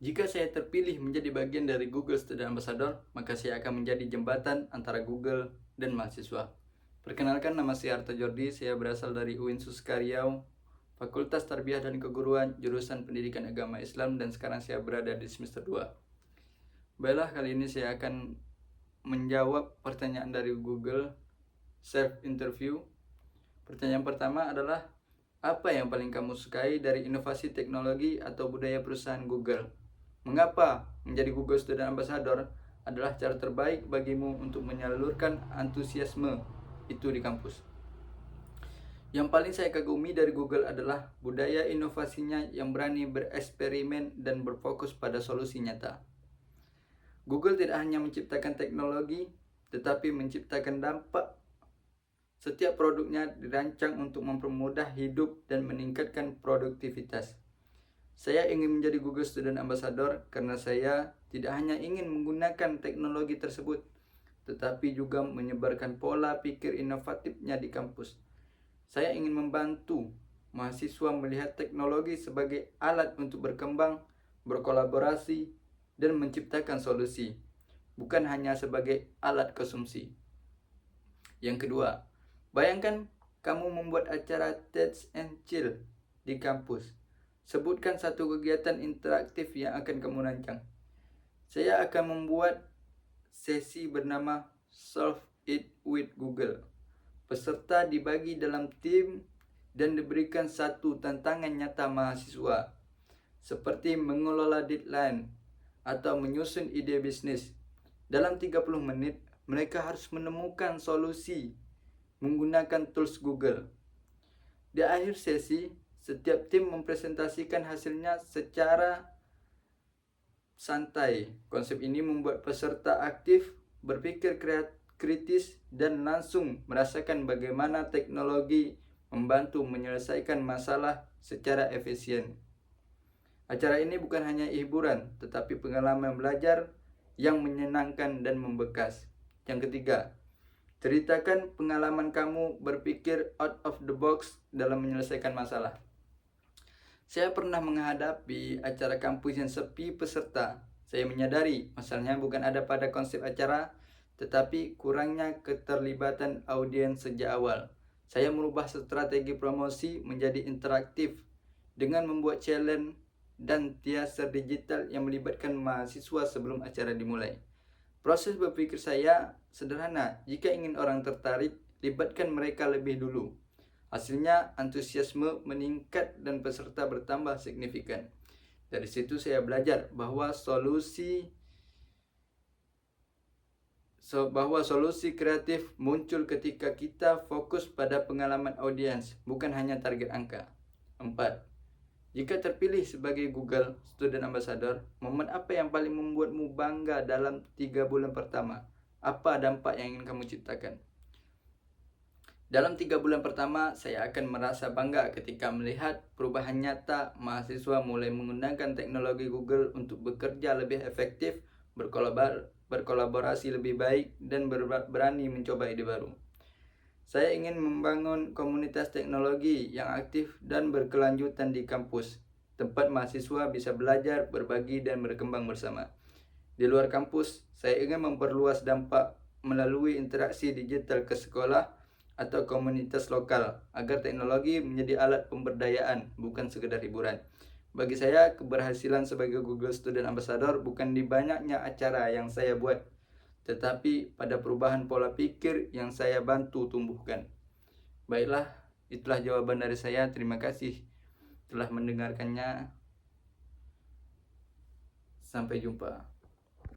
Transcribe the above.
Jika saya terpilih menjadi bagian dari Google Student Ambassador, maka saya akan menjadi jembatan antara Google dan mahasiswa. Perkenalkan, nama saya Arta Jordi, saya berasal dari UIN Suskaryau, Fakultas Tarbiyah dan Keguruan, jurusan Pendidikan Agama Islam, dan sekarang saya berada di semester 2. Baiklah, kali ini saya akan menjawab pertanyaan dari Google Self Interview. Pertanyaan pertama adalah, apa yang paling kamu sukai dari inovasi teknologi atau budaya perusahaan Google? Mengapa menjadi Google Student Ambassador adalah cara terbaik bagimu untuk menyalurkan antusiasme itu di kampus? Yang paling saya kagumi dari Google adalah budaya inovasinya yang berani bereksperimen dan berfokus pada solusi nyata. Google tidak hanya menciptakan teknologi, tetapi menciptakan dampak. Setiap produknya dirancang untuk mempermudah hidup dan meningkatkan produktivitas. Saya ingin menjadi Google Student Ambassador karena saya tidak hanya ingin menggunakan teknologi tersebut, tetapi juga menyebarkan pola pikir inovatifnya di kampus. Saya ingin membantu mahasiswa melihat teknologi sebagai alat untuk berkembang, berkolaborasi, dan menciptakan solusi, bukan hanya sebagai alat konsumsi. Yang kedua, bayangkan kamu membuat acara Touch and Chill di kampus. Sebutkan satu kegiatan interaktif yang akan kamu rancang. Saya akan membuat sesi bernama Solve It with Google. Peserta dibagi dalam tim dan diberikan satu tantangan nyata mahasiswa, seperti mengelola deadline atau menyusun ide bisnis. Dalam 30 menit, mereka harus menemukan solusi menggunakan tools Google. Di akhir sesi, setiap tim mempresentasikan hasilnya secara santai. Konsep ini membuat peserta aktif, berpikir kritis, dan langsung merasakan bagaimana teknologi membantu menyelesaikan masalah secara efisien. Acara ini bukan hanya hiburan, tetapi pengalaman belajar yang menyenangkan dan membekas. Yang ketiga, ceritakan pengalaman kamu berpikir out of the box dalam menyelesaikan masalah. Saya pernah menghadapi acara kampus yang sepi peserta. Saya menyadari masalahnya bukan ada pada konsep acara, tetapi kurangnya keterlibatan audiens sejak awal. Saya merubah strategi promosi menjadi interaktif dengan membuat challenge dan teaser digital yang melibatkan mahasiswa sebelum acara dimulai. Proses berpikir saya sederhana. Jika ingin orang tertarik, libatkan mereka lebih dulu. Hasilnya, antusiasme meningkat dan peserta bertambah signifikan. Dari situ saya belajar bahwa solusi kreatif muncul ketika kita fokus pada pengalaman audiens, bukan hanya target angka. 4. Jika terpilih sebagai Google Student Ambassador, momen apa yang paling membuatmu bangga dalam 3 bulan pertama? Apa dampak yang ingin kamu ciptakan? Dalam 3 bulan pertama, saya akan merasa bangga ketika melihat perubahan nyata. Mahasiswa mulai menggunakan teknologi Google untuk bekerja lebih efektif, berkolaborasi lebih baik, dan berani mencoba ide baru. Saya ingin membangun komunitas teknologi yang aktif dan berkelanjutan di kampus, tempat mahasiswa bisa belajar, berbagi, dan berkembang bersama. Di luar kampus, saya ingin memperluas dampak melalui interaksi digital ke sekolah atau komunitas lokal, agar teknologi menjadi alat pemberdayaan, bukan sekedar hiburan. Bagi saya, keberhasilan sebagai Google Student Ambassador bukan di banyaknya acara yang saya buat, tetapi pada perubahan pola pikir yang saya bantu tumbuhkan. Baiklah, itulah jawaban dari saya. Terima kasih telah mendengarkannya. Sampai jumpa.